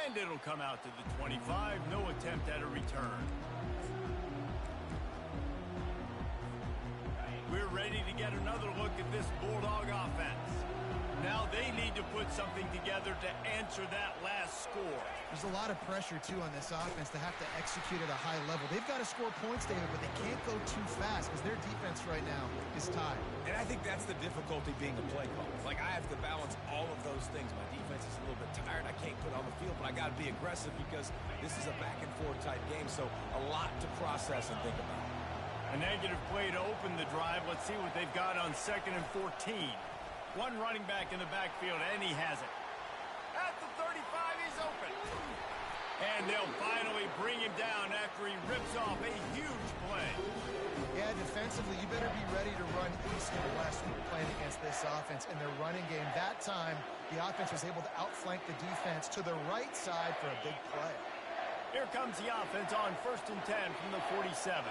And it'll come out to the 25. No attempt at a return. We're ready to get another look at this Bulldog offense. Now they need to put something together to answer that last score. There's a lot of pressure, too, on this offense to have to execute at a high level. They've got to score points, David, but they can't go too fast because their defense right now is tired. And I think that's the difficulty being a play caller. Like, I have to balance all of those things. My defense is a little bit tired. I can't put on the field, but I got to be aggressive because this is a back-and-forth type game, so a lot to process and think about. A negative play to open the drive. Let's see what they've got on 2nd and 14. One running back in the backfield, and he has it. At the 35, he's open. And they'll finally bring him down after he rips off a huge play. Yeah, defensively, you better be ready to run east and west when you're playing against this offense. In their running game, that time, the offense was able to outflank the defense to the right side for a big play. Here comes the offense on 1st and 10 from the 47.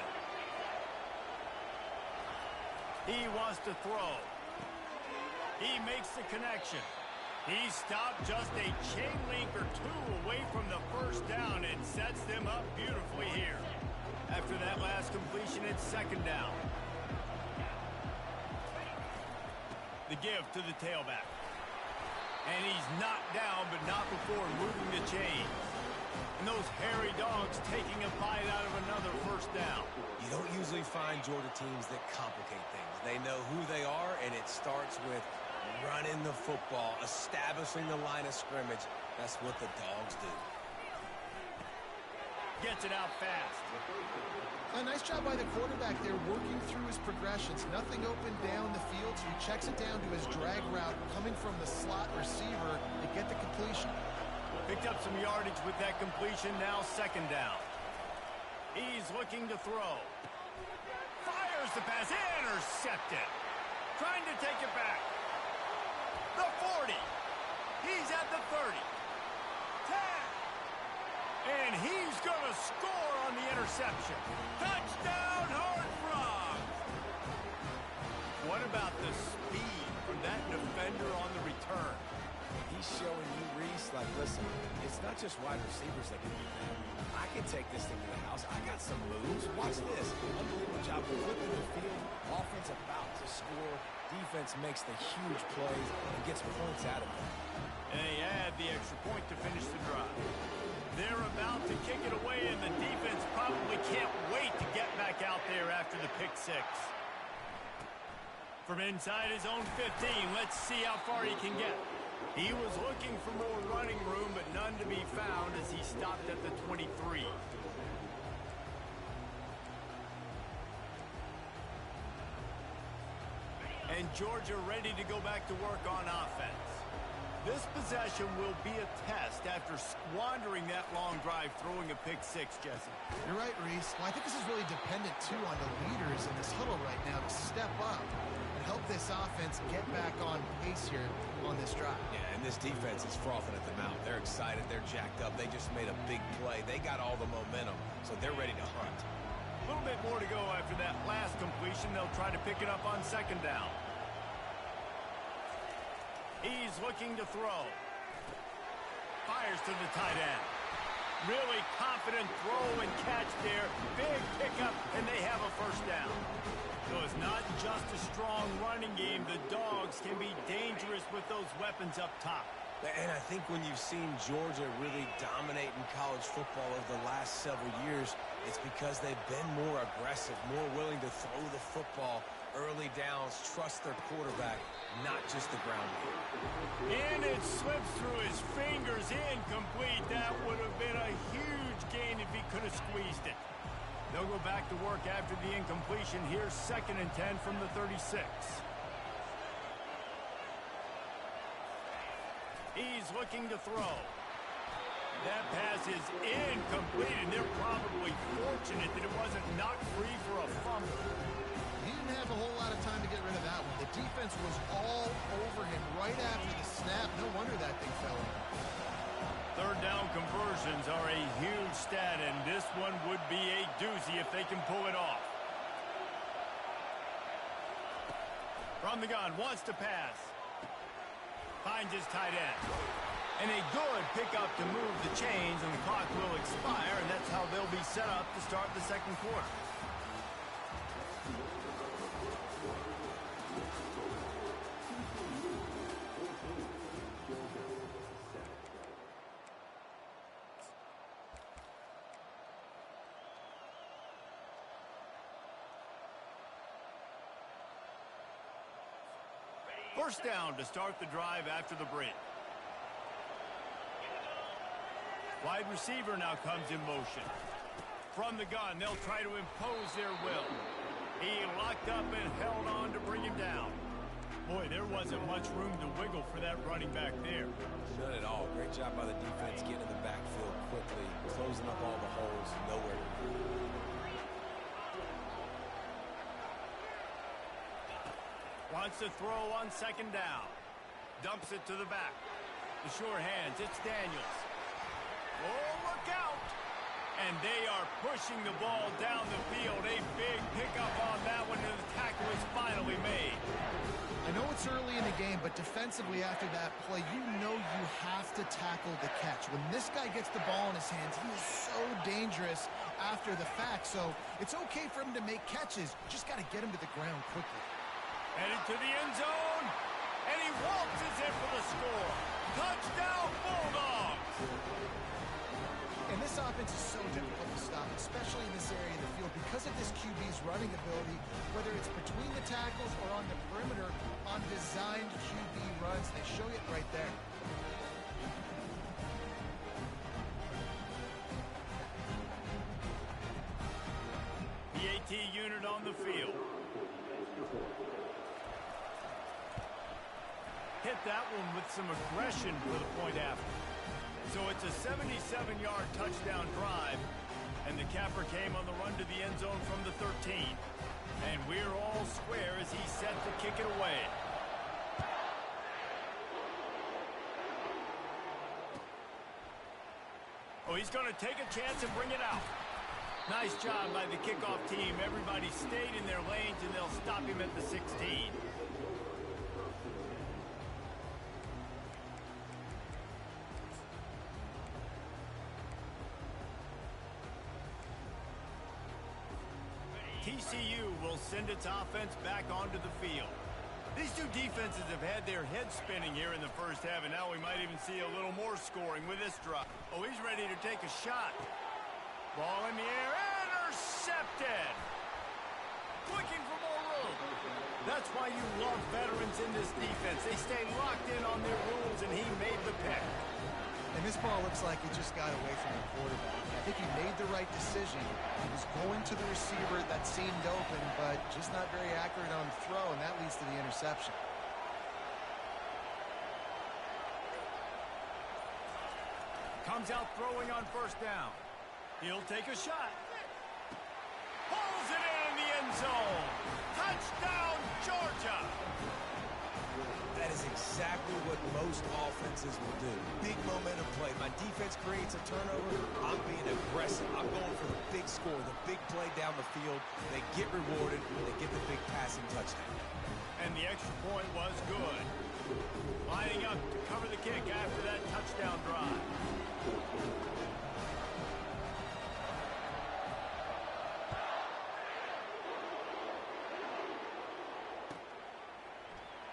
He wants to throw. He makes the connection. He stopped just a chain link or two away from the first down and sets them up beautifully here. After that last completion, it's 2nd down. The give to the tailback. And he's knocked down, but not before moving the chains. And those hairy dogs taking a bite out of another first down. You don't usually find Georgia teams that complicate things. They know who they are, and it starts with running the football, establishing the line of scrimmage. That's what the dogs do. Gets it out fast. A nice job by the quarterback there, working through his progressions. Nothing open down the field, so he checks it down to his drag route, coming from the slot receiver to get the completion. Picked up some yardage with that completion, now 2nd down. He's looking to throw. Fires the pass, intercepted. Trying to take it back. The 40. He's at the 30. 10. And he's going to score on the interception. Touchdown, Horned Frogs. What about the speed from that defender on the return? He's showing you, Reese, like, listen, it's not just wide receivers that can do that. I can take this thing to the house. I got some moves. Watch this. Unbelievable job of flipping the field. Offense about to score. Defense makes the huge plays and gets points out of it. And they add the extra point to finish the drive. They're about to kick it away, and the defense probably can't wait to get back out there after the pick six. From inside his own 15, let's see how far he can get. He was looking for more running room, but none to be found as he stopped at the 23. And Georgia ready to go back to work on offense. This possession will be a test after squandering that long drive throwing a pick six, Jesse. You're right, Reese. Well, I think this is really dependent, too, on the leaders in this huddle right now to step up and help this offense get back on pace here on this drive. Yeah, and this defense is frothing at the mouth. They're excited. They're jacked up. They just made a big play. They got all the momentum, so they're ready to hunt. A little bit more to go after that last completion. They'll try to pick it up on 2nd down. He's looking to throw. Fires to the tight end. Really confident throw and catch there. Big pickup, and they have a first down. So it's not just a strong running game. The dogs can be dangerous with those weapons up top. And I think when you've seen Georgia really dominate in college football over the last several years, it's because they've been more aggressive, more willing to throw the football early downs, trust their quarterback, not just the ground game. And it slips through his fingers, incomplete. That would have been a huge gain if he could have squeezed it. They'll go back to work after the incompletion. Here's 2nd and 10 from the 36. He's looking to throw. That pass is incomplete, and they're probably fortunate that it wasn't knocked free for a fumble. He didn't have a whole lot of time to get rid of that one. The defense was all over him right after the snap. No wonder that thing fell in. 3rd down conversions are a huge stat, and this one would be a doozy if they can pull it off. From the gun, wants to pass. Finds his tight end. And a good pickup to move the chains, and the clock will expire, and that's how they'll be set up to start the second quarter. First down to start the drive after the break. Wide receiver now comes in motion. From the gun, they'll try to impose their will. He locked up and held on to bring him down. Boy, there wasn't much room to wiggle for that running back there. None at all. Great job by the defense getting in the backfield quickly, closing up all the holes, nowhere to go. Wants to throw on second down. Dumps it to the back. The sure hands, it's Daniels. Oh, look out! And they are pushing the ball down the field. A big pickup on that one, and the tackle is finally made. I know it's early in the game, but defensively after that play, you know you have to tackle the catch. When this guy gets the ball in his hands, he is so dangerous after the fact. So it's okay for him to make catches. You just got to get him to the ground quickly. Headed to the end zone, and he waltzes in for the score. Touchdown, Bulldogs! And this offense is so difficult to stop, especially in this area of the field, because of this QB's running ability, whether it's between the tackles or on the perimeter on designed QB runs. They show it right there. The AT unit on the field. Hit that one with some aggression for the point after. So it's a 77-yard touchdown drive, and the capper came on the run to the end zone from the 13. And we're all square as he's set to kick it away. Oh, he's going to take a chance and bring it out. Nice job by the kickoff team. Everybody stayed in their lanes, and they'll stop him at the 16. TCU will send its offense back onto the field. These two defenses have had their heads spinning here in the first half, and now we might even see a little more scoring with this drop. Oh, he's ready to take a shot. Ball in the air, intercepted. Looking for more room. That's why you love veterans in this defense. They stay locked in on their rules, and he made the pick. And this ball looks like it just got away from the quarterback. I think he made the right decision. He was going to the receiver that seemed open, but just not very accurate on the throw, and that leads to the interception. Comes out throwing on first down. He'll take a shot. Pulls it in the end zone. Touchdown, Georgia! That is exactly what most offenses will do. Big momentum play. My defense creates a turnover. I'm being aggressive. I'm going for the big score, the big play down the field. They get rewarded. They get the big passing touchdown. And the extra point was good. Lining up to cover the kick after that touchdown drive.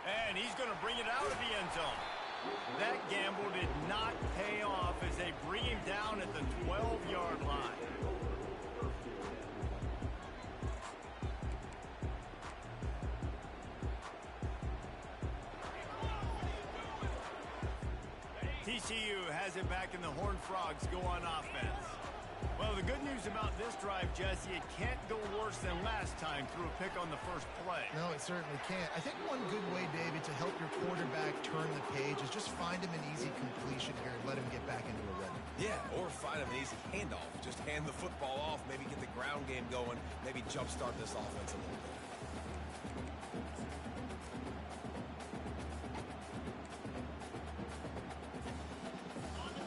And he's going to bring it out of the end zone. That gamble did not pay off as they bring him down at the 12-yard line. TCU has it back, and the Horned Frogs go on offense. Well, the good news about this drive, Jesse, it can't go worse than last time through a pick on the first play. No, it certainly can't. I think one good way, David, to help your quarterback turn the page is just find him an easy completion here and let him get back into a rhythm. Yeah, or find him an easy handoff. Just hand the football off, maybe get the ground game going, maybe jumpstart this offense a little bit.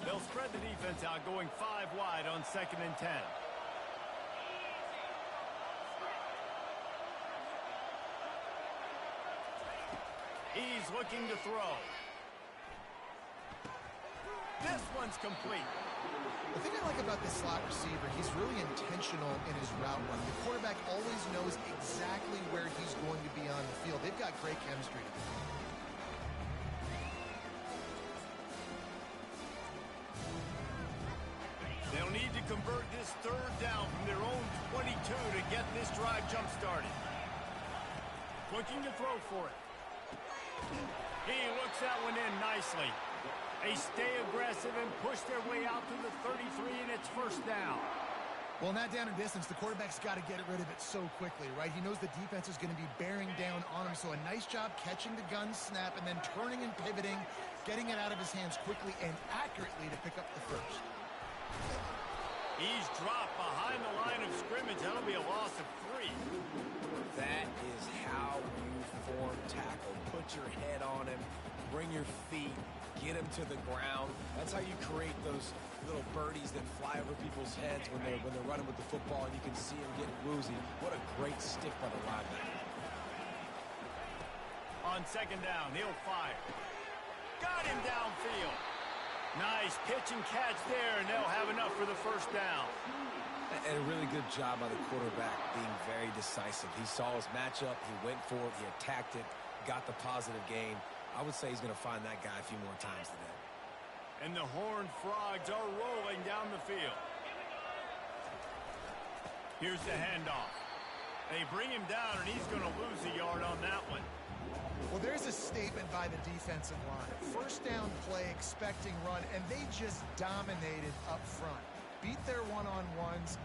They'll spread the defense out, going 5 wide on 2nd and 10. He's looking to throw. This one's complete. The thing I like about this slot receiver, he's really intentional in his route run. The quarterback always knows exactly where he's going to be on the field. They've got great chemistry. They'll need to convert this third down from their own 22 to get this drive jump-started. Looking to throw for it. He looks that one in nicely. They stay aggressive and push their way out to the 33, and it's first down. Well, in that down and distance, the quarterback's got to get rid of it so quickly, right? He knows the defense is going to be bearing down on him, so a nice job catching the gun snap and then turning and pivoting, getting it out of his hands quickly and accurately to pick up the first. He's dropped behind the line of scrimmage. That'll be a loss of 3. That is how you form tackle. Put your head on him, bring your feet, get him to the ground. That's how you create those little birdies that fly over people's heads when they're running with the football, and you can see them getting woozy. What a great stick by the linebacker. On second down, he'll fire. Got him downfield. Nice pitch and catch there, and they'll have enough for the first down. And a really good job by the quarterback being very decisive. He saw his matchup, he went for it, he attacked it, got the positive gain. I would say he's going to find that guy a few more times today. And the Horned Frogs are rolling down the field. Here's the handoff. They bring him down, and he's going to lose a yard on that one. Well, there's a statement by the defensive line. First down play, expecting run, and they just dominated up front. Beat their one-on-ones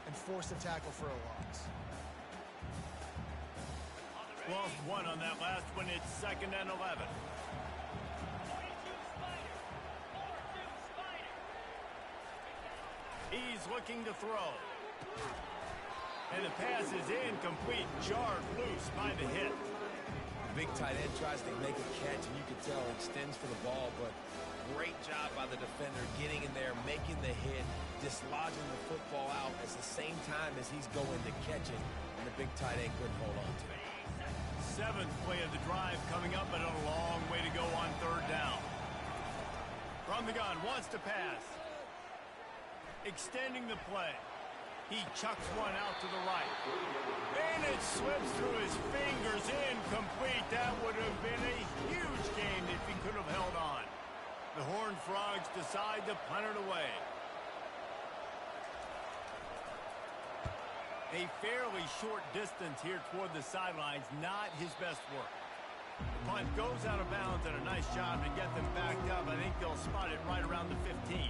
and forced a tackle for a loss. Lost 1 on that last one. It's second and 11. He's looking to throw. And the pass is incomplete, jarred loose by the hit. Big tight end tries to make a catch, and you can tell extends for the ball, but great job by the defender getting in there, making the hit, dislodging the football out at the same time as he's going to catch it, and the big tight end couldn't hold on to it. 7th play of the drive coming up, but a long way to go on third down. From the gun, wants to pass. Extending the play. He chucks one out to the right. And it slips through his fingers, incomplete. That would have been a huge gain if he could have held on. The Horned Frogs decide to punt it away. A fairly short distance here toward the sidelines, not his best work. Punt goes out of bounds, and a nice job to get them backed up. I think they'll spot it right around the 15.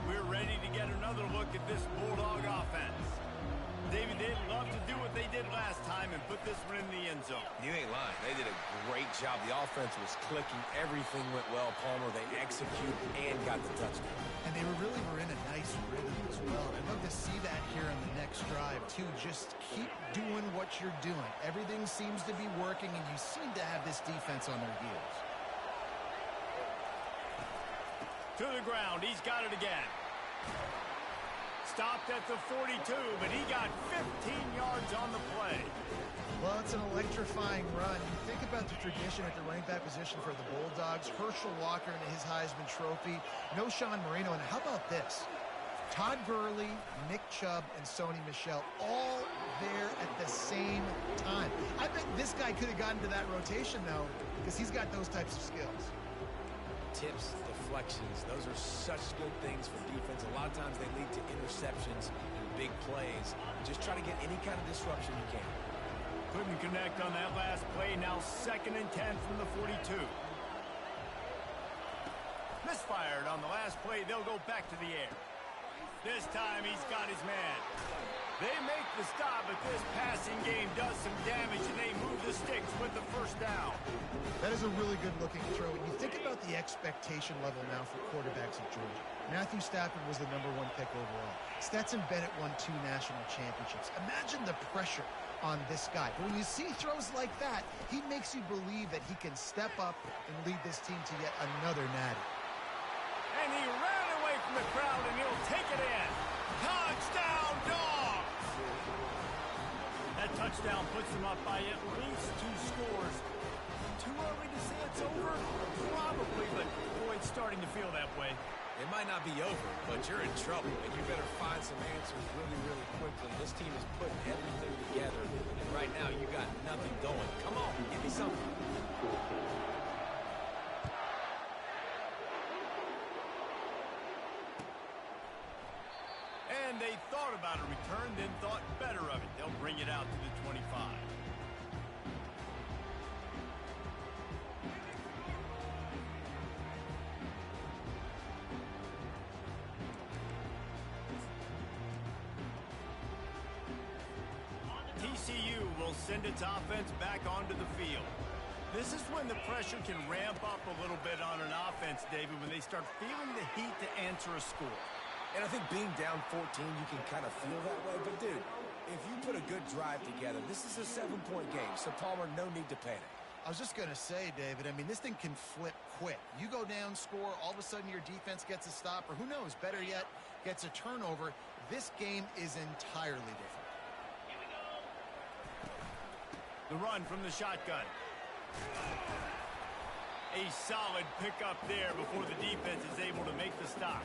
We're ready to get another look at this Bulldog offense. David, they'd love to do what they did last time and put this one in the end zone. You ain't lying. They did a great job. The offense was clicking. Everything went well, Palmer. They executed and got the touchdown. And they were in a nice rhythm as well. I'd love to see that here in the next drive, too. Just keep doing what you're doing. Everything seems to be working, and you seem to have this defense on their heels. To the ground. He's got it again. Stopped at the 42, but he got 15 yards on the play. Well, it's an electrifying run. You think about the tradition at the running back position for the Bulldogs. Herschel Walker and his Heisman Trophy. No Sean Marino. And how about this? Todd Gurley, Nick Chubb, and Sony Michel all there at the same time. I bet this guy could have gotten to that rotation, though, because he's got those types of skills. Tips, deflections, those are such good things for defense. A lot of times they lead to interceptions and big plays. Just try to get any kind of disruption you can. Couldn't connect on that last play. Now 2nd and 10 from the 42. Misfired on the last play. They'll go back to the air. This time he's got his man. They make the stop, but this passing game does some damage, and they move the sticks with the first down. That is a really good-looking throw. And you think about the expectation level now for quarterbacks at Georgia. Matthew Stafford was the #1 pick overall. Stetson Bennett won 2 national championships. Imagine the pressure on this guy. But when you see throws like that, he makes you believe that he can step up and lead this team to yet another natty. And he ran away from the crowd, and he'll take it in. Touchdown, Dogs! That touchdown puts them up by at least 2 scores. Too early to say it's over? Probably, but It might not be over, but you're in trouble, and you better find some answers really, really quickly. This team is putting everything together, and right now you got nothing going. Come on, give me something. And they thought about a return, then thought better of it. They'll bring it out to the 25. TCU will send its offense back onto the field. This is when the pressure can ramp up a little bit on an offense, David, when they start feeling the heat to answer a score. And I think being down 14, you can kind of feel that way. But, dude, if you put a good drive together, this is a 7-point game. So, Palmer, no need to panic. I was just going to say, David, I mean, this thing can flip quick. You go down, score, all of a sudden your defense gets a stop, or who knows, better yet, gets a turnover. This game is entirely different. The run from the shotgun. A solid pickup there before the defense is able to make the stop.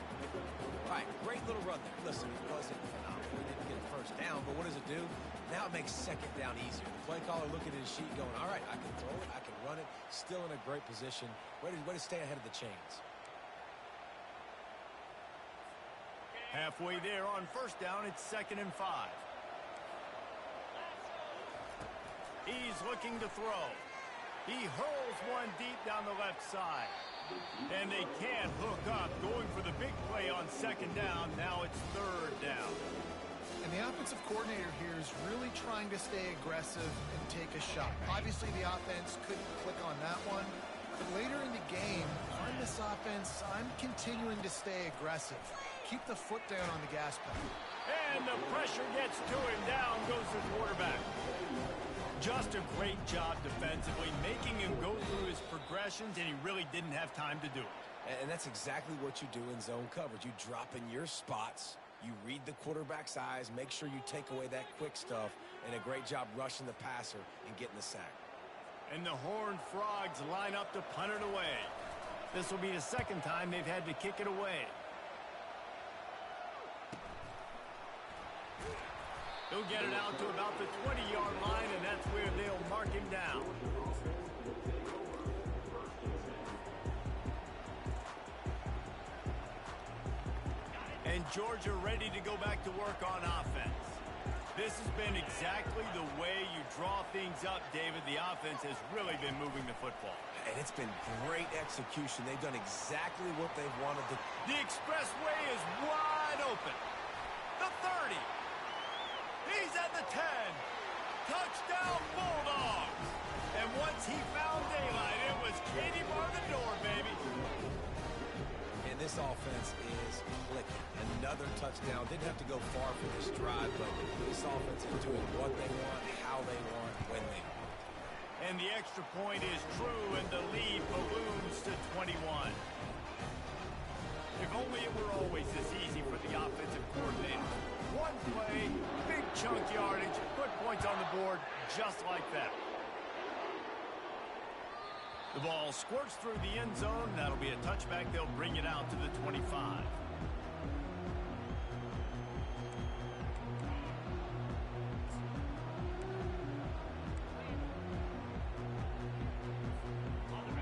All right, great little run there. Listen, it wasn't phenomenal. We didn't get a first down, but what does it do? Now it makes second down easier. The play caller looking at his sheet going, all right, I can throw it, I can run it, still in a great position. Way to stay ahead of the chains. Halfway there on first down, it's 2nd and 5. He's looking to throw. He hurls one deep down the left side. And they can't hook up, going for the big play on 2nd down. Now it's 3rd down. And the offensive coordinator here is really trying to stay aggressive and take a shot. Obviously, the offense couldn't click on that one. But later in the game, on this offense, I'm continuing to stay aggressive. Keep the foot down on the gas pedal. And the pressure gets to him. Down goes the quarterback. Just a great job defensively, making him go through his progressions, and he really didn't have time to do it. And that's exactly what you do in zone coverage. You drop in your spots, you read the quarterback's eyes, make sure you take away that quick stuff, and a great job rushing the passer and getting the sack. And the Horned Frogs line up to punt it away. This will be the 2nd time they've had to kick it away. He'll get it out to about the 20-yard line, and that's where they'll mark him down. And Georgia ready to go back to work on offense. This has been exactly the way you draw things up, David. The offense has really been moving the football. And it's been great execution. They've done exactly what they've wanted to. The expressway is wide open. The 30. He's at the 10. Touchdown, Bulldogs. And once he found daylight, it was Katie bar the door, baby. And this offense is clicking. Another touchdown. Didn't have to go far for this drive, but this offense is doing what they want, how they want, when they want. And the extra point is true, and the lead balloons to 21. If only it were always this easy for the offensive coordinator. One play, big chunk yardage, put points on the board just like that. The ball squirts through the end zone. That'll be a touchback. They'll bring it out to the 25.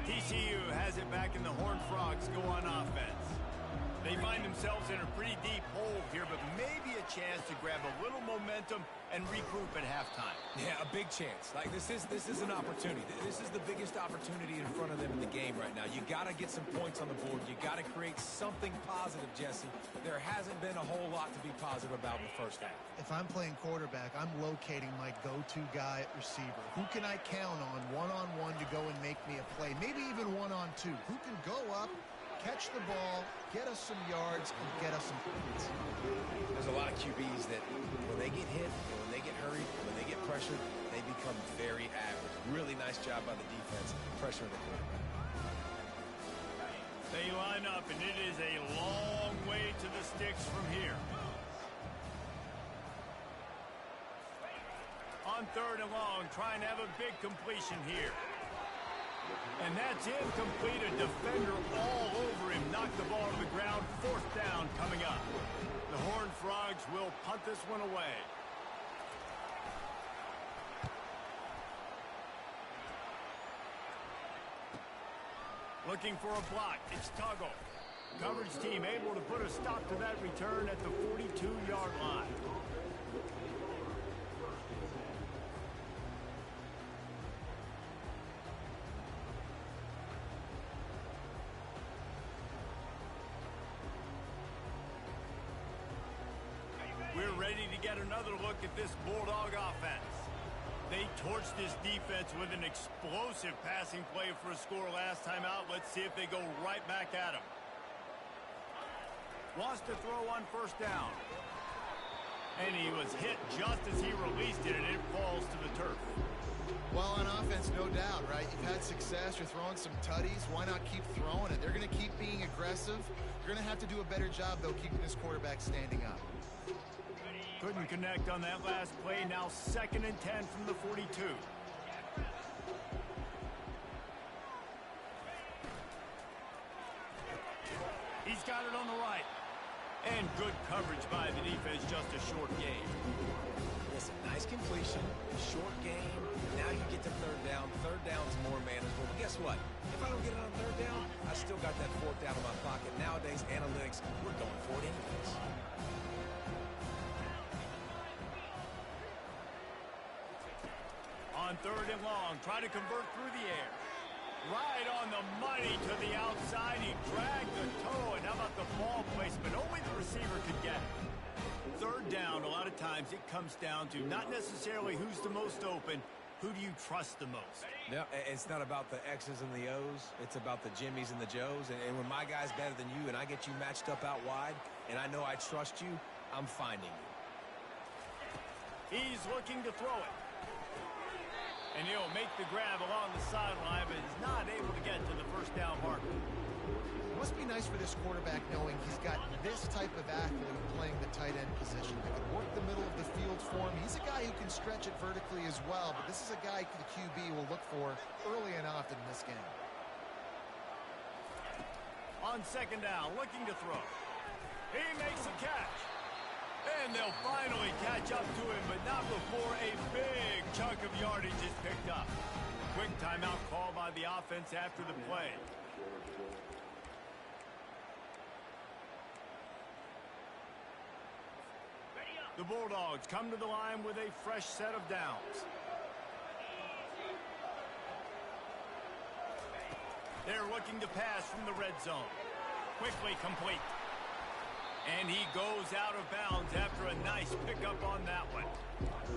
TCU has it back, and the Horned Frogs go on offense. They find themselves in a pretty deep hole here, but maybe a chance to grab a little momentum and regroup at halftime. Yeah, a big chance. Like, this is an opportunity. This is the biggest opportunity in front of them in the game right now. You got to get some points on the board. You got to create something positive, Jesse. There hasn't been a whole lot to be positive about in the first half. If I'm playing quarterback, I'm locating my go-to guy at receiver. Who can I count on one-on-one to go and make me a play? Maybe even one-on-two. Who can go up, catch the ball, get us some yards, and get us some points. There's a lot of QBs that when they get hit, when they get hurried, when they get pressured, they become very average. Really nice job by the defense, pressuring the quarterback. They line up, and it is a long way to the sticks from here. On 3rd and long, trying to have a big completion here. And that's incomplete. A defender all over him. Knocked the ball to the ground. Fourth down coming up. The Horned Frogs will punt this one away. Looking for a block. It's Tuggle. Coverage team able to put a stop to that return at the 42-yard line. We're ready to get another look at this Bulldog offense. They torched this defense with an explosive passing play for a score last time out. Let's see if they go right back at him. Wants to throw on first down. And he was hit just as he released it, and it falls to the turf. Well, on offense, no doubt, right? You've had success. You're throwing some tutties. Why not keep throwing it? They're going to keep being aggressive. You're going to have to do a better job, though, keeping this quarterback standing up. Couldn't connect on that last play. Now 2nd and 10 from the 42. He's got it on the right. And good coverage by the defense, just a short gain. Listen, nice completion, short game. Now you get to third down. Third down's more manageable. But guess what? If I don't get it on third down, I still got that fourth down in my pocket. Nowadays, analytics, we're going for it anyways. On 3rd and long, try to convert through the air. Right on the money to the outside. He dragged the toe. And how about the ball placement? Only the receiver could get it. 3rd down, a lot of times it comes down to not necessarily who's the most open. Who do you trust the most? No, it's not about the X's and the O's. It's about the Jimmys and the Joes. And when my guy's better than you and I get you matched up out wide, and I know I trust you, I'm finding you. He's looking to throw it. And he'll make the grab along the sideline, but is not able to get to the first down marker. It must be nice for this quarterback knowing he's got this type of athlete playing the tight end position. They can work the middle of the field for him. He's a guy who can stretch it vertically as well, but this is a guy the QB will look for early and often in this game. On 2nd down, looking to throw. He makes a catch. And they'll finally catch up to him, but not before a big chunk of yardage is picked up. Quick timeout call by the offense after the play. The Bulldogs come to the line with a fresh set of downs. They're looking to pass from the red zone. Quickly complete. And he goes out of bounds after a nice pickup on that one.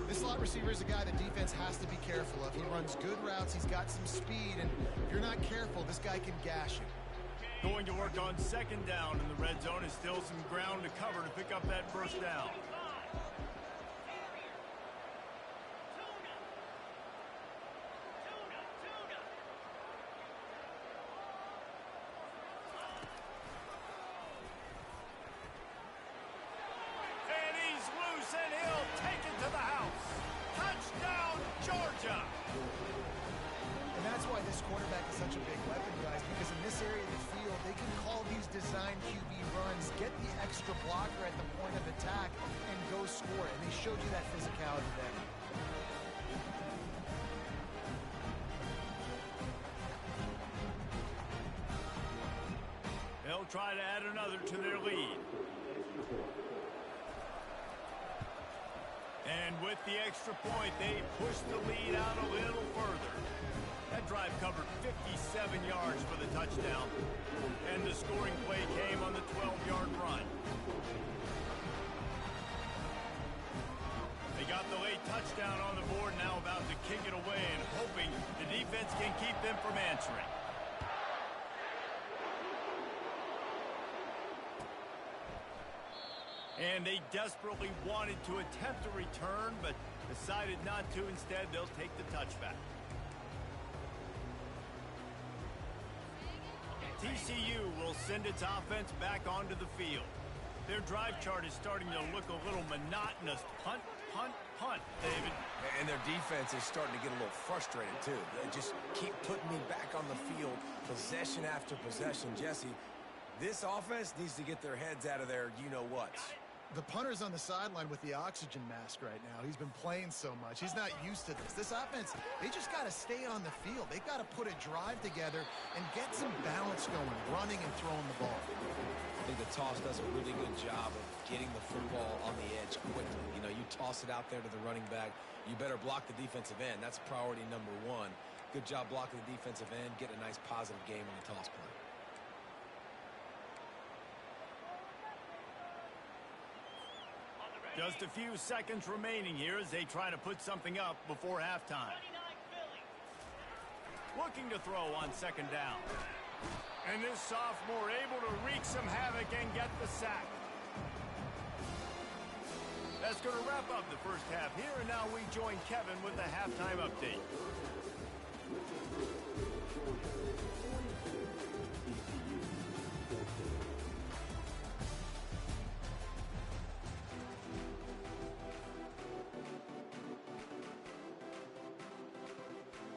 This slot receiver is a guy the defense has to be careful of. He runs good routes. He's got some speed. And if you're not careful, this guy can gash you. Going to work on 2nd down in the red zone. Is still some ground to cover to pick up that first down. And he'll take it to the house. Touchdown, Georgia. And that's why this quarterback is such a big weapon, guys, because in this area of the field, they can call these design QB runs, get the extra blocker at the point of attack, and go score it. And they showed you that physicality there. They'll try to add another to their lead. And with the extra point, they push the lead out a little further. That drive covered 57 yards for the touchdown. And the scoring play came on the 12-yard run. They got the late touchdown on the board, now about to kick it away and hoping the defense can keep them from answering. And they desperately wanted to attempt a return, but decided not to. Instead, they'll take the touchback. TCU will send its offense back onto the field. Their drive chart is starting to look a little monotonous. Punt, punt, punt, David. And their defense is starting to get a little frustrated, too. They just keep putting me back on the field possession after possession. Jesse, this offense needs to get their heads out of their you-know-whats. The punter's on the sideline with the oxygen mask right now. He's been playing so much. He's not used to this. This offense, they just got to stay on the field. They've got to put a drive together and get some balance going, running and throwing the ball. I think the toss does a really good job of getting the football on the edge quickly. You know, you toss it out there to the running back. You better block the defensive end. That's priority number one. Good job blocking the defensive end, getting a nice positive game on the toss play. Just a few seconds remaining here as they try to put something up before halftime. Looking to throw on second down. And this sophomore able to wreak some havoc and get the sack. That's going to wrap up the first half here, and now we join Kevin with the halftime update.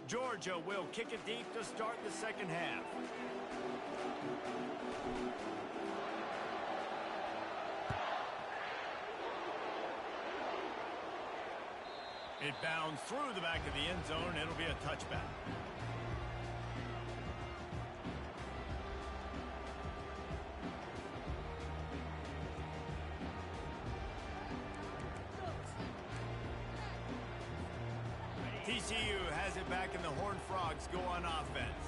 Georgia will kick it deep to start the second half. It bounds through the back of the end zone. It'll be a touchback. TCU has it back, and the Horned Frogs go on offense.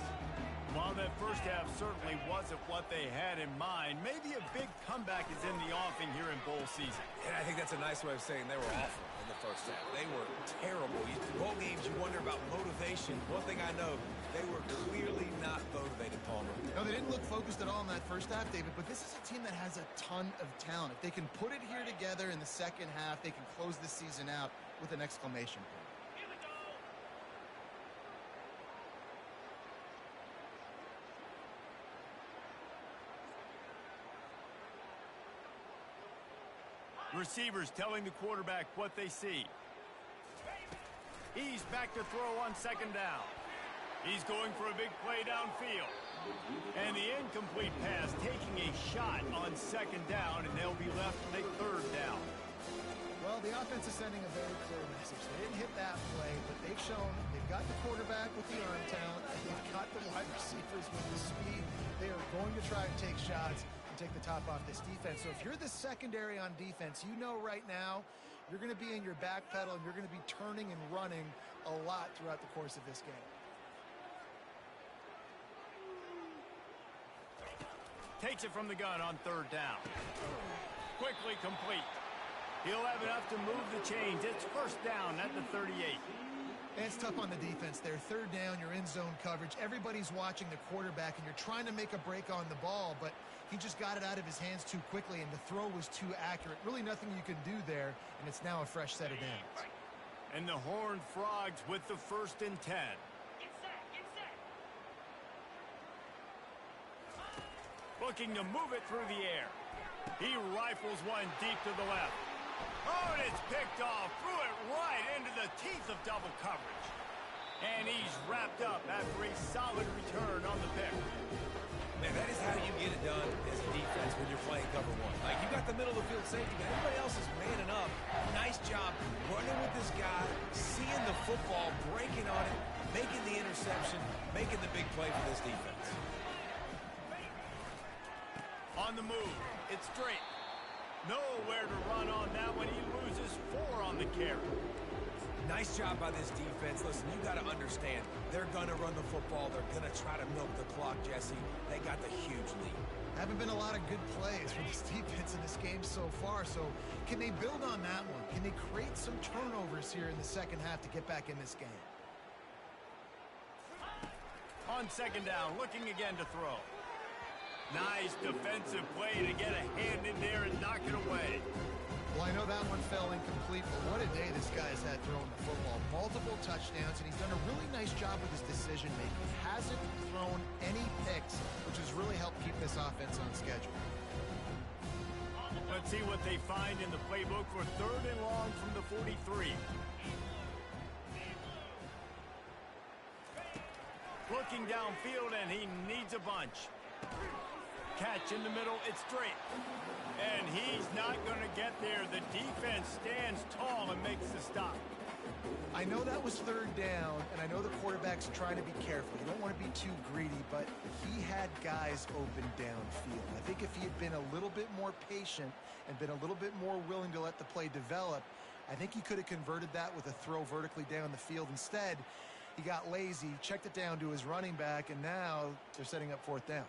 While that first half certainly wasn't what they had in mind, maybe a big comeback is in the offing here in bowl season. And I think that's a nice way of saying they were awful in the first half. They were terrible. Bowl games, you wonder about motivation. One thing I know, they were clearly not motivated, Palmer. No, they didn't look focused at all in that first half, David, but this is a team that has a ton of talent. If they can put it here together in the second half, they can close the season out with an exclamation point. Receivers telling the quarterback what they see. He's back to throw on second down. He's going for a big play downfield. And the incomplete pass taking a shot on second down, and they'll be left to take third down. Well, the offense is sending a very clear message. They didn't hit that play, but they've shown they've got the quarterback with the arm talent, and they've got the wide receivers with the speed. They are going to try and take shots and take the top off this defense. So if you're the secondary on defense, you know right now you're going to be in your back pedal and you're going to be turning and running a lot throughout the course of this game. Takes it from the gun on third down. Quickly complete. He'll have enough to move the chains. It's first down at the 38. And it's tough on the defense there. Third down, you're in zone coverage. Everybody's watching the quarterback, and you're trying to make a break on the ball, but he just got it out of his hands too quickly, and the throw was too accurate. Really nothing you can do there, and it's now a fresh set of downs. And the Horned Frogs with the 1st and 10. Looking to move it through the air. He rifles one deep to the left. Oh, and it's picked off. Threw it right into the teeth of double coverage. And he's wrapped up after a solid return on the pick. Man, that is how you get it done as a defense when you're playing cover one. Like, you got the middle of the field safety, but everybody else is manning up. Nice job running with this guy, seeing the football, breaking on it, making the interception, making the big play for this defense. On the move, it's straight. Nowhere to run on that one. He loses 4 on the carry. Nice job by this defense. Listen, you got to understand, they're going to run the football. They're going to try to milk the clock, Jesse. They got the huge lead. Haven't been a lot of good plays for this defense in this game so far, so can they build on that one? Can they create some turnovers here in the second half to get back in this game? On second down, looking again to throw. Nice defensive play to get a hand in there and knock it away. Well, I know that one fell incomplete, but what a day this guy has had throwing the football. Multiple touchdowns, and he's done a really nice job with his decision-making. Hasn't thrown any picks, which has really helped keep this offense on schedule. Let's see what they find in the playbook for 3rd and long from the 43. looking downfield, and he needs a bunch. Catch in the middle, it's straight. And he's not going to get there. The defense stands tall and makes the stop. I know that was third down, and I know the quarterback's trying to be careful. You don't want to be too greedy, but he had guys open downfield. I think if he had been a little bit more patient and been a little bit more willing to let the play develop, I think he could have converted that with a throw vertically down the field. Instead, he got lazy, checked it down to his running back, and now they're setting up fourth down.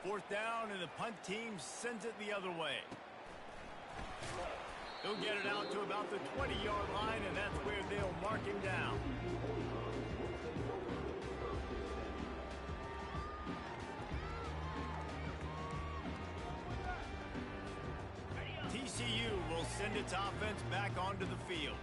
Fourth down, and the punt team sends it the other way. He'll get it out to about the 20-yard line, and that's where they'll mark him down. TCU will send its offense back onto the field.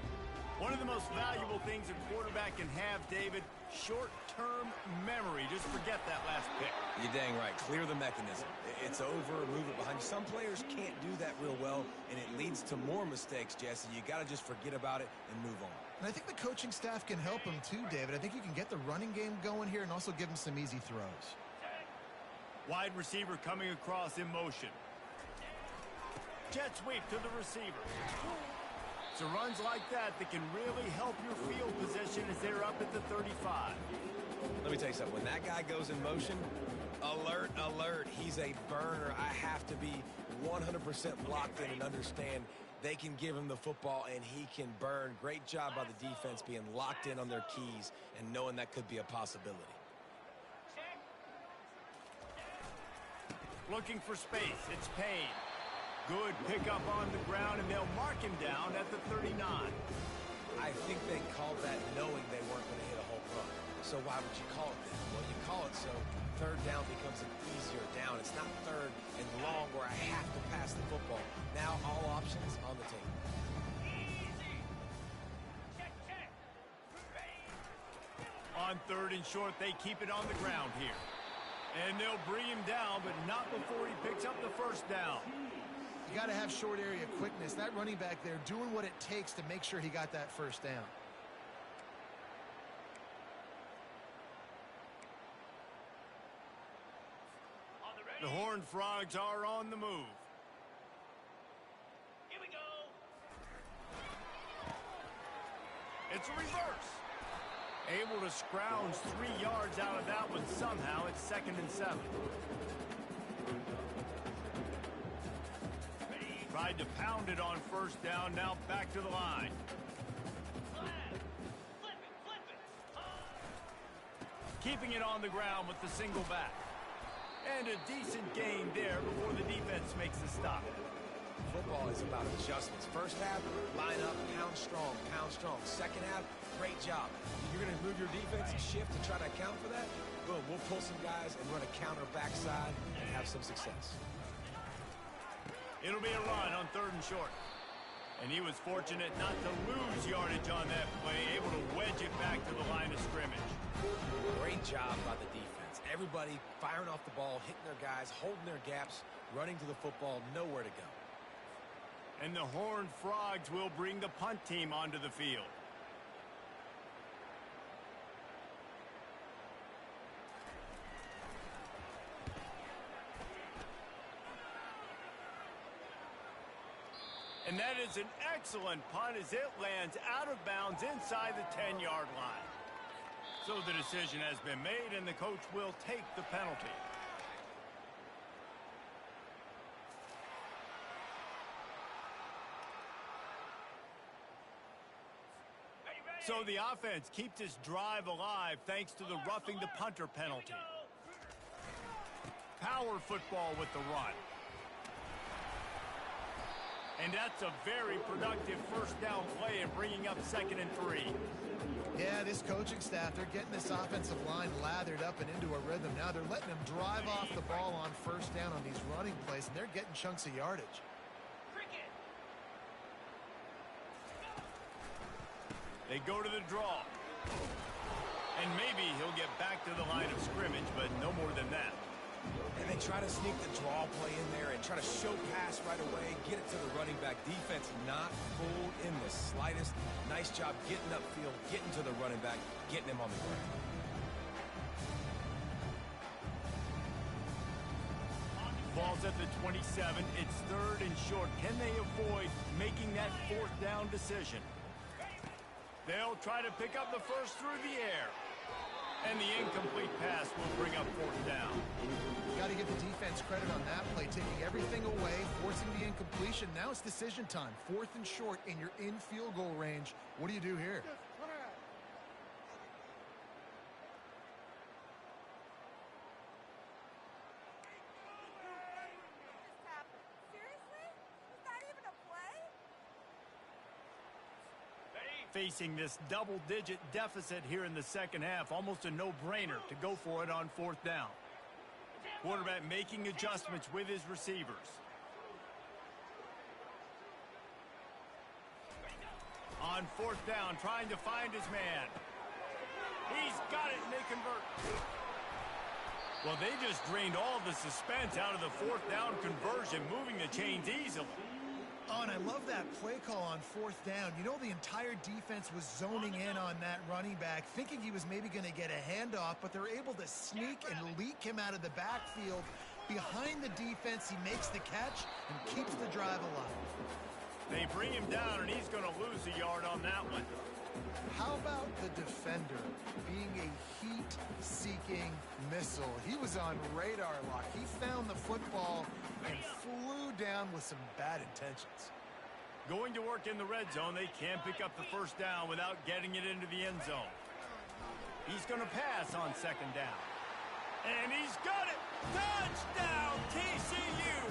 One of the most valuable things a quarterback can have, David, short-term memory. Just forget that last pick. You're dang right. Clear the mechanism. It's over, move it behind you. Some players can't do that real well, and it leads to more mistakes, Jesse. You got to just forget about it and move on. And I think the coaching staff can help him too, David. I think you can get the running game going here and also give him some easy throws. Wide receiver coming across in motion. Jet sweep to the receiver. So runs like that can really help your field position as they're up at the 35. Let me tell you something. When that guy goes in motion, alert, alert. He's a burner. I have to be 100% locked in and understand they can give him the football and he can burn. Great job by the defense being locked in on their keys and knowing that could be a possibility. Looking for space. It's Payne. Good pickup on the ground, and they'll mark him down at the 39. I think they called that knowing they weren't going to hit a home run. So why would you call it that? Well, you call it so third down becomes an easier down. It's not third and long where I have to pass the football. Now all options on the table. On third and short, they keep it on the ground here. And they'll bring him down, but not before he picks up the first down. You got to have short area quickness. That running back there doing what it takes to make sure he got that first down. The Horned Frogs are on the move. Here we go. It's a reverse. Able to scrounge 3 yards out of that one somehow. It's 2nd and 7. Tried to pound it on first down. Now back to the line. Flip it. Keeping it on the ground with the single back. And a decent gain there before the defense makes the stop. Football is about adjustments. First half, line up, pound strong, pound strong. Second half, great job. You're going to move your defense and shift to try to account for that? Boom, we'll pull some guys and run a counter backside and have some success. It'll be a run on third and short. And he was fortunate not to lose yardage on that play, able to wedge it back to the line of scrimmage. Great job by the defense. Everybody firing off the ball, hitting their guys, holding their gaps, running to the football, nowhere to go. And the Horned Frogs will bring the punt team onto the field. And that is an excellent punt as it lands out of bounds inside the 10-yard line. So the decision has been made, and the coach will take the penalty. So the offense keeps its drive alive thanks to the roughing the punter penalty. Power football with the run. And that's a very productive first down play and bringing up 2nd and 3. Yeah, this coaching staff, they're getting this offensive line lathered up and into a rhythm. Now they're letting them drive off the ball on first down on these running plays, and they're getting chunks of yardage. They go to the draw. And maybe he'll get back to the line of scrimmage, but no more than that. And they try to sneak the draw play in there and try to show pass right away, get it to the running back. Defense not fooled in the slightest. Nice job getting upfield, getting to the running back, getting him on the ground. Ball's at the 27. It's 3rd and short. Can they avoid making that 4th down decision? They'll try to pick up the first through the air. And the incomplete pass will bring up 4th down. Got to give the defense credit on that play, taking everything away, forcing the incompletion. Now it's decision time. 4th and short, and you're in field goal range. What do you do here? Facing this double-digit deficit here in the second half, almost a no-brainer to go for it on 4th down. Quarterback making adjustments with his receivers. On 4th down, trying to find his man. He's got it, and they convert. Well, they just drained all the suspense out of the 4th down conversion, moving the chains easily. Oh, and I love that play call on 4th down. You know, the entire defense was zoning in on that running back, thinking he was maybe going to get a handoff, but they're able to sneak and leak him out of the backfield. Behind the defense, he makes the catch and keeps the drive alive. They bring him down, and he's going to lose a yard on that one. How about the defender being a heat-seeking missile? He was on radar lock. He found the football and flew down with some bad intentions. Going to work in the red zone. They can't pick up the 1st down without getting it into the end zone. He's going to pass on 2nd down. And he's got it! Touchdown, TCU!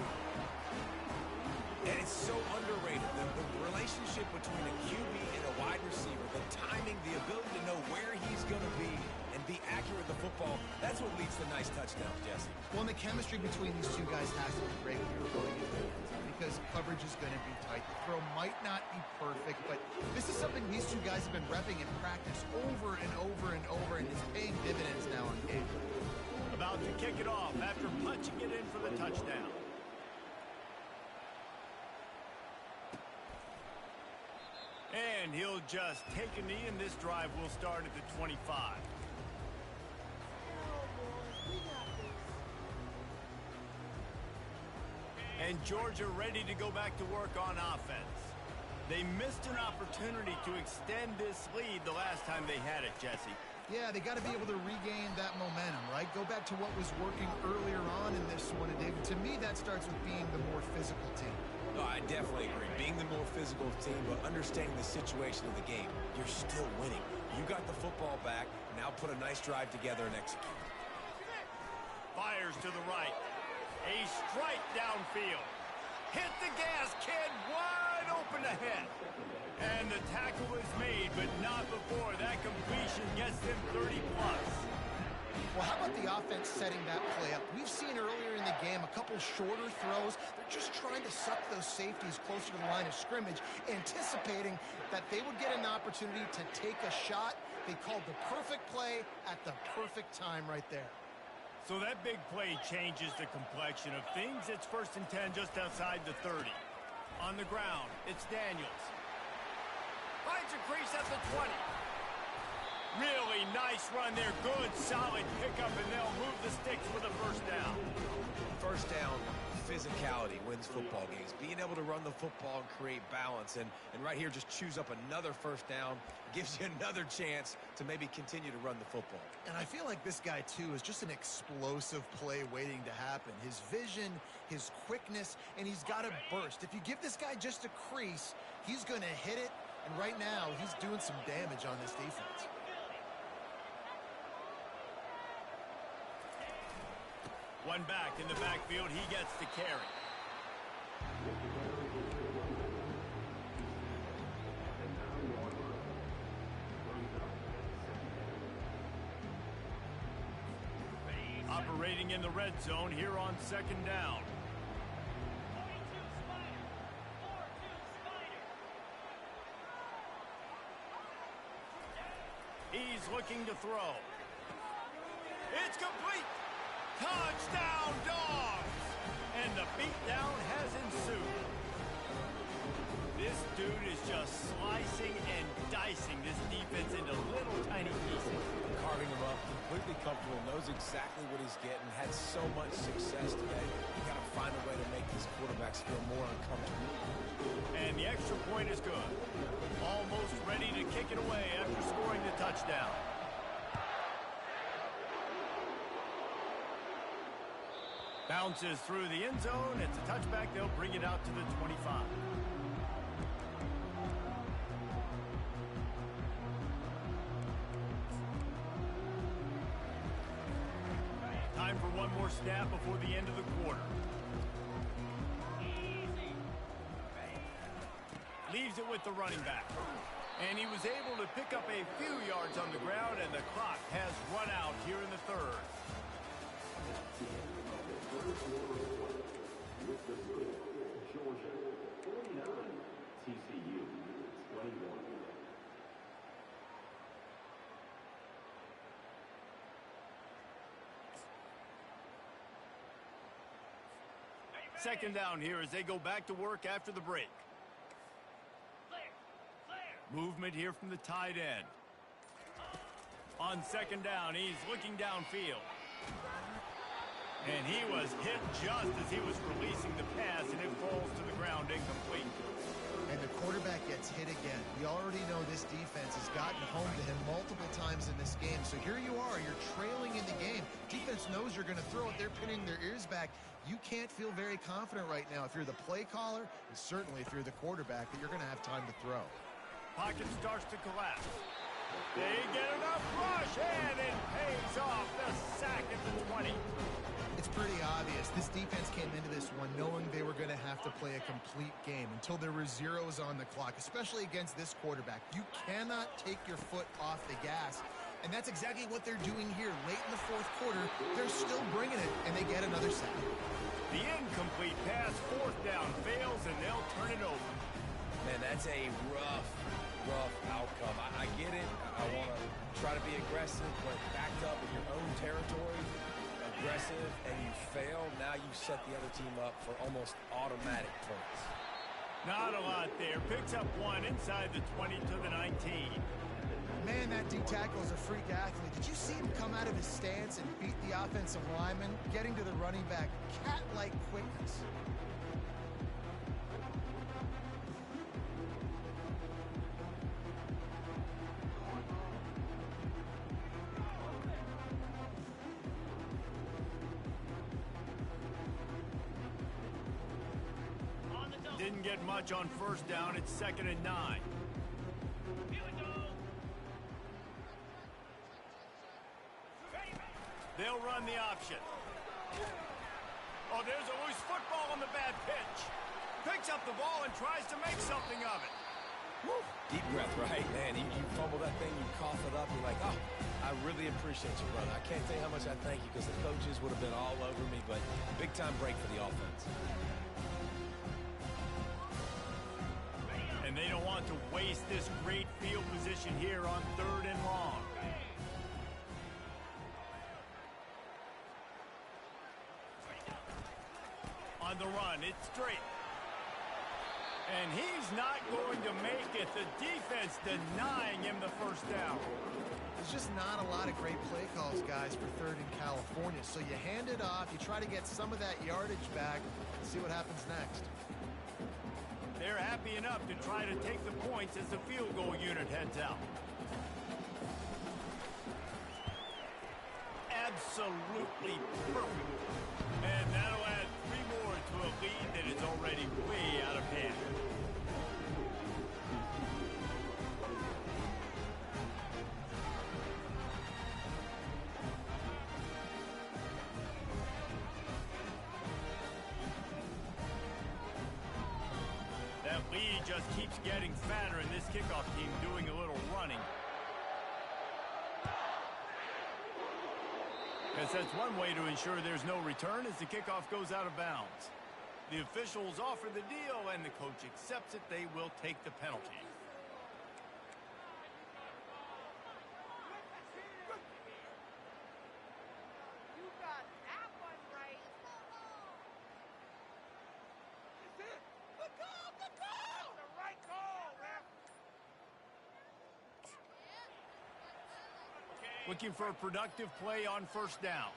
And it's so underrated. The relationship between a QB and a wide receiver, the timing, the ability to know where he's going to be and be accurate with the football, that's what leads to nice touchdowns, Jesse. Well, and the chemistry between these two guys has to be great when you're going into the end zone because coverage is going to be tight. The throw might not be perfect, but this is something these two guys have been repping in practice over and over and over, and it's paying dividends now on game. About to kick it off after punching it in for the touchdown. And he'll just take a knee, and this drive will start at the 25. And Georgia ready to go back to work on offense. They missed an opportunity to extend this lead the last time they had it, Jesse. Yeah, they got to be able to regain that momentum, right? Go back to what was working earlier on in this one. And David, to me, that starts with being the more physical team. No, I definitely agree. Being the more physical team, but understanding the situation of the game, you're still winning. You got the football back. Now put a nice drive together and execute. Fires to the right. A strike downfield. Hit the gas, kid. Wide open ahead. And the tackle is made, but not before that completion gets them 30-plus. Well, how about the offense setting that play up? We've seen earlier in the game a couple shorter throws. They're just trying to suck those safeties closer to the line of scrimmage, anticipating that they would get an opportunity to take a shot. They called the perfect play at the perfect time right there. So that big play changes the complexion of things. It's 1st and 10 just outside the 30. On the ground, it's Daniels. Finds a crease at the 20. Really nice run there. Good, solid pickup, and they'll move the sticks for the 1st down. 1st down, physicality wins football games. Being able to run the football and create balance. And right here, just choose up another 1st down. Gives you another chance to maybe continue to run the football. And I feel like this guy, too, is just an explosive play waiting to happen. His vision, his quickness, and he's got to burst. If you give this guy just a crease, he's going to hit it. And right now, he's doing some damage on this defense. One back in the backfield. He gets the carry. Operating in the red zone here on 2nd down. 42 Spider. 4-2 Spider. He's looking to throw. It's complete. Touchdown, Dogs! And the beatdown has ensued. This dude is just slicing and dicing this defense into little tiny pieces. Carving him up, completely comfortable, knows exactly what he's getting, had so much success today. You got to find a way to make these quarterbacks feel more uncomfortable. And the extra point is good. Almost ready to kick it away after scoring the touchdown. Bounces through the end zone. It's a touchback. They'll bring it out to the 25. Time for one more snap before the end of the quarter. Leaves it with the running back. And he was able to pick up a few yards on the ground, and the clock has run out here in the third. Georgia 49, TCU 21. Second down here as they go back to work after the break. Movement here from the tight end. On second down, he's looking downfield. And he was hit just as he was releasing the pass, and it falls to the ground incomplete. And the quarterback gets hit again. We already know this defense has gotten home to him multiple times in this game. So here you are, you're trailing in the game. Defense knows you're going to throw it. They're pinning their ears back. You can't feel very confident right now if you're the play caller, and certainly if you're the quarterback, that you're going to have time to throw. Pocket starts to collapse. They get enough rush, and it pays off. The sack at the 20. It's pretty obvious. This defense came into this one knowing they were going to have to play a complete game until there were zeros on the clock, especially against this quarterback. You cannot take your foot off the gas, and that's exactly what they're doing here. Late in the fourth quarter, they're still bringing it, and they get another sack. The incomplete pass, fourth down, fails, and they'll turn it over. Man, that's a rough outcome. I get it. I want to try to be aggressive, but backed up in your own territory, aggressive, and you fail, now you set the other team up for almost automatic points. Not a lot there. Picks up one inside the 20 to the 19. Man, that D tackle is a freak athlete. Did you see him come out of his stance and beat the offensive lineman, getting to the running back? Cat-like quickness. Didn't get much on first down. It's 2nd and 9. They'll run the option. Oh, there's a loose football on the bad pitch. Picks up the ball and tries to make something of it. Woo. Deep breath, right? Man, you fumble that thing, you cough it up, you're like, oh, I really appreciate you, brother. I can't tell you how much I thank you because the coaches would have been all over me, but big-time break for the offense. And they don't want to waste this great field position here on 3rd and long. On the run, it's straight. And he's not going to make it. The defense denying him the first down. There's just not a lot of great play calls, guys, for 3rd in California. So you hand it off, you try to get some of that yardage back, and see what happens next. They're happy enough to try to take the points as the field goal unit heads out. Absolutely perfect. And that'll add 3 more to a lead that is already way out of hand. That lead just keeps getting fatter, and this kickoff team doing a little running. Guess that's one way to ensure there's no return as the kickoff goes out of bounds. The officials offer the deal, and the coach accepts it. They will take the penalty. You got that Looking for a productive play on first down.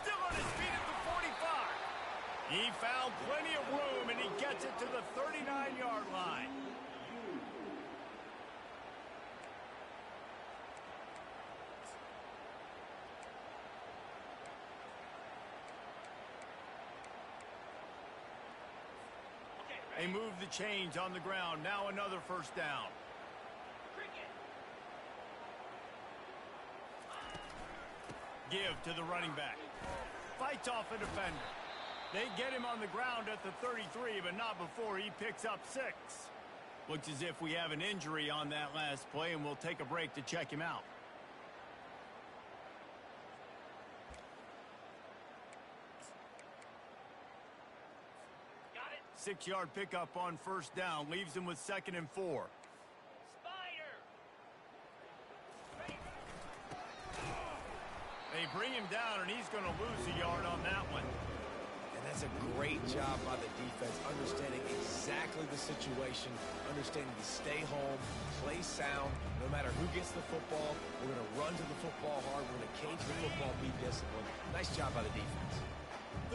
Still on his feet at the 45. He found plenty of room, and he gets it to the 39-yard line. They move the chains on the ground. Now another first down. Give to the running back. Fights off a defender. They get him on the ground at the 33, but not before he picks up 6. Looks as if we have an injury on that last play, and we'll take a break to check him out. Got it. 6-yard pickup on first down. Leaves him with 2nd and 4. Spider. They bring him down, and he's going to lose a yard on that one. And that's a great job by the defense, understanding exactly the situation, understanding to stay home, play sound. No matter who gets the football, we're going to run to the football hard. We're going to cage the football, be disciplined. Nice job by the defense.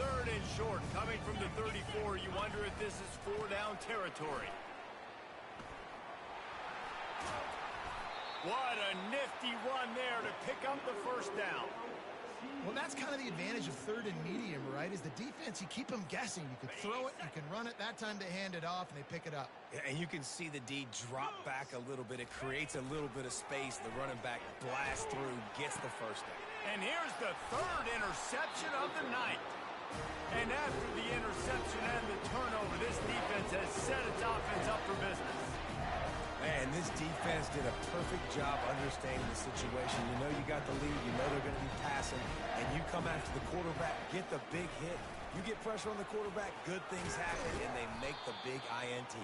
3rd and short, coming from the 34. You wonder if this is 4-down territory. What a nifty run there to pick up the first down. Well, that's kind of the advantage of 3rd and medium, right? Is the defense, you keep them guessing. You can throw it, you can run it. That time they hand it off, and they pick it up. Yeah, and you can see the D drop back a little bit. It creates a little bit of space. The running back blasts through, gets the first down. And here's the 3rd interception of the night. And after the interception and the turnover, this defense has set its offense up for business. Man, this defense did a perfect job understanding the situation. You know you got the lead. You know they're going to be passing. And you come after the quarterback, get the big hit. You get pressure on the quarterback, good things happen, and they make the big INT.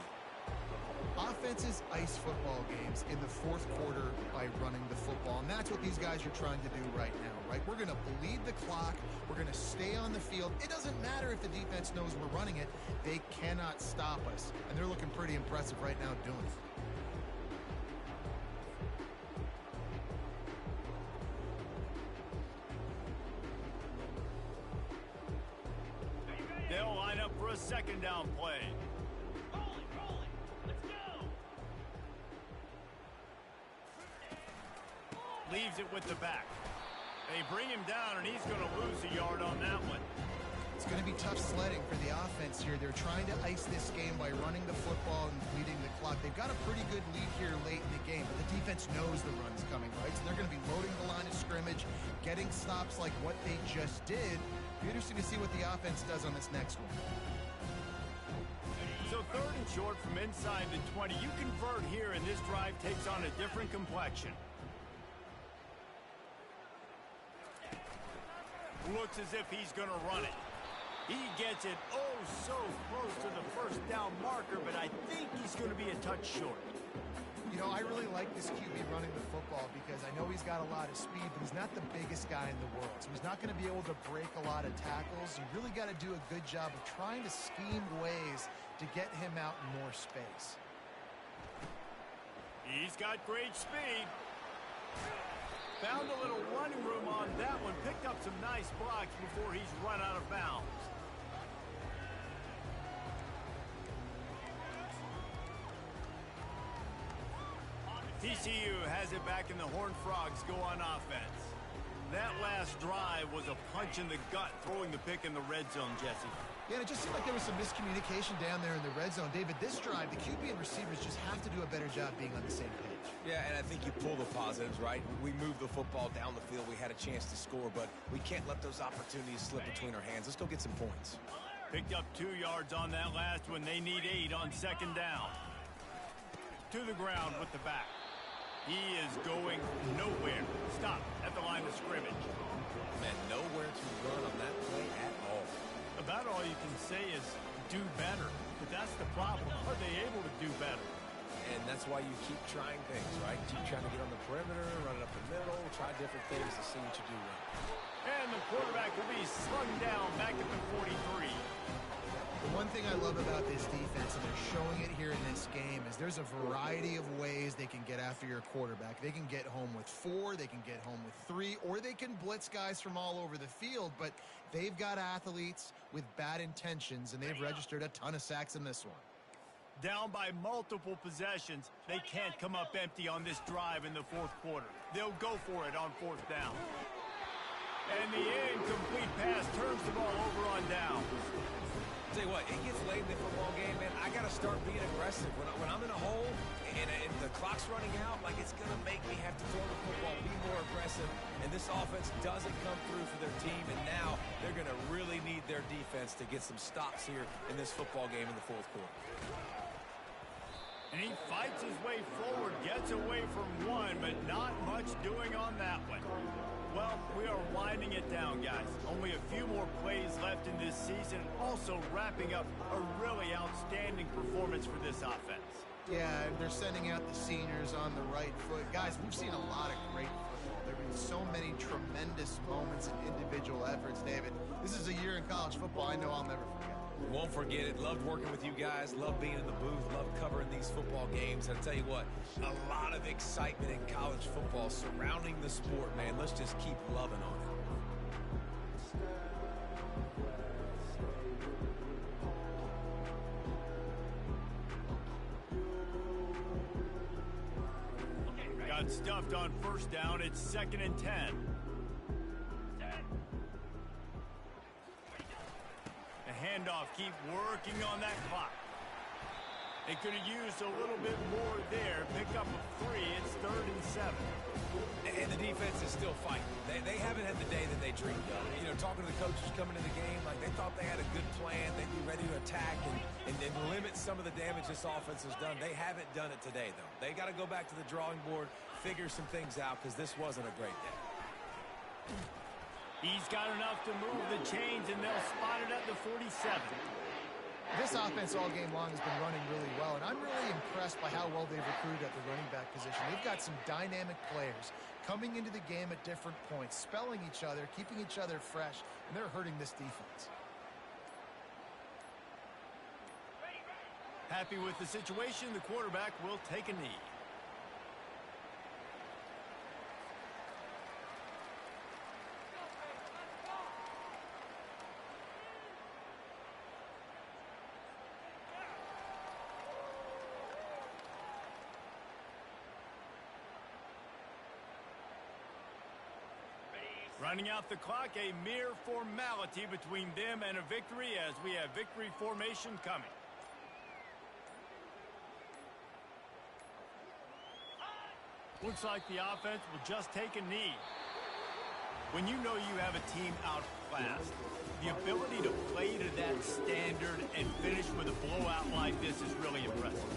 Offenses ice football games in the 4th quarter by running the football, and that's what these guys are trying to do right now, right? We're going to bleed the clock. We're going to stay on the field. It doesn't matter if the defense knows we're running it. They cannot stop us, and they're looking pretty impressive right now doing it. They'll line up for a 2nd down play. Rolling. Let's go. Leaves it with the back. They bring him down, and he's going to lose a yard on that one. It's going to be tough sledding for the offense here. They're trying to ice this game by running the football and bleeding the clock. They've got a pretty good lead here late in the game, but the defense knows the run's coming, right? So they're going to be loading the line of scrimmage, getting stops like what they just did. Be interesting to see what the offense does on this next one. So 3rd and short from inside the 20. You convert here, and this drive takes on a different complexion. Looks as if he's going to run it. He gets it oh so close to the first down marker, but I think he's going to be a touch short. You know, I really like this QB running the football because I know he's got a lot of speed, but he's not the biggest guy in the world. So he's not going to be able to break a lot of tackles. You really got to do a good job of trying to scheme ways to get him out in more space. He's got great speed. Found a little running room on that one. Picked up some nice blocks before he's run out of bounds. TCU has it back, and the Horned Frogs go on offense. That last drive was a punch in the gut, throwing the pick in the red zone, Jesse. Yeah, and it just seemed like there was some miscommunication down there in the red zone. David, this drive, the QB and receivers just have to do a better job being on the same page. Yeah, and I think you pull the positives, right? We moved the football down the field. We had a chance to score, but we can't let those opportunities slip between our hands. Let's go get some points. Picked up 2 yards on that last one. They need 8 on 2nd down. To the ground with the back. He is going nowhere. Stop at the line of scrimmage. Man, nowhere to run on that play at all. About all you can say is do better. But that's the problem. Are they able to do better? And that's why you keep trying things, right? Keep trying to get on the perimeter, run it up the middle, try different things to see what you do right. And the quarterback will be slung down back at the 43. The one thing I love about this defense, and they're showing it here in this game, is there's a variety of ways they can get after your quarterback. They can get home with 4, they can get home with 3, or they can blitz guys from all over the field, but they've got athletes with bad intentions, and they've registered a ton of sacks in this one. Down by multiple possessions, they can't come up empty on this drive in the fourth quarter. They'll go for it on fourth down. And the incomplete pass turns the ball over on down. Tell you what, it gets late in the football game, man. I got to start being aggressive. When I'm in a hole and the clock's running out, like, it's going to make me have to throw the football, be more aggressive. And this offense doesn't come through for their team, and now they're going to really need their defense to get some stops here in this football game in the fourth quarter. And he fights his way forward, gets away from one, but not much doing on that one. Well, we are winding it down, guys. Only a few more plays left in this season. Also wrapping up a really outstanding performance for this offense. Yeah, they're sending out the seniors on the right foot. Guys, we've seen a lot of great football. There have been so many tremendous moments and individual efforts, David. This is a year in college football I know I'll never forget. Won't forget it. Loved working with you guys. Loved being in the booth. Loved covering these football games. And I tell you what, a lot of excitement in college football surrounding the sport, man. Let's just keep loving on it. Got stuffed on first down. It's 2nd and 10. Handoff, keep working on that clock. They could have used a little bit more there. Pick up a 3. It's 3rd and 7. And the defense is still fighting. They haven't had the day that they dreamed of. You know, talking to the coaches coming into the game, like, they thought they had a good plan. They'd be ready to attack and limit some of the damage this offense has done. They haven't done it today, though. They got to go back to the drawing board, figure some things out, because this wasn't a great day. He's got enough to move the chains, and they'll spot it at the 47. This offense all game long has been running really well, and I'm really impressed by how well they've recruited at the running back position. They've got some dynamic players coming into the game at different points, spelling each other, keeping each other fresh, and they're hurting this defense. Happy with the situation, the quarterback will take a knee. Running out the clock, a mere formality between them and a victory as we have victory formation coming. Looks like the offense will just take a knee. When you know you have a team outclassed, the ability to play to that standard and finish with a blowout like this is really impressive.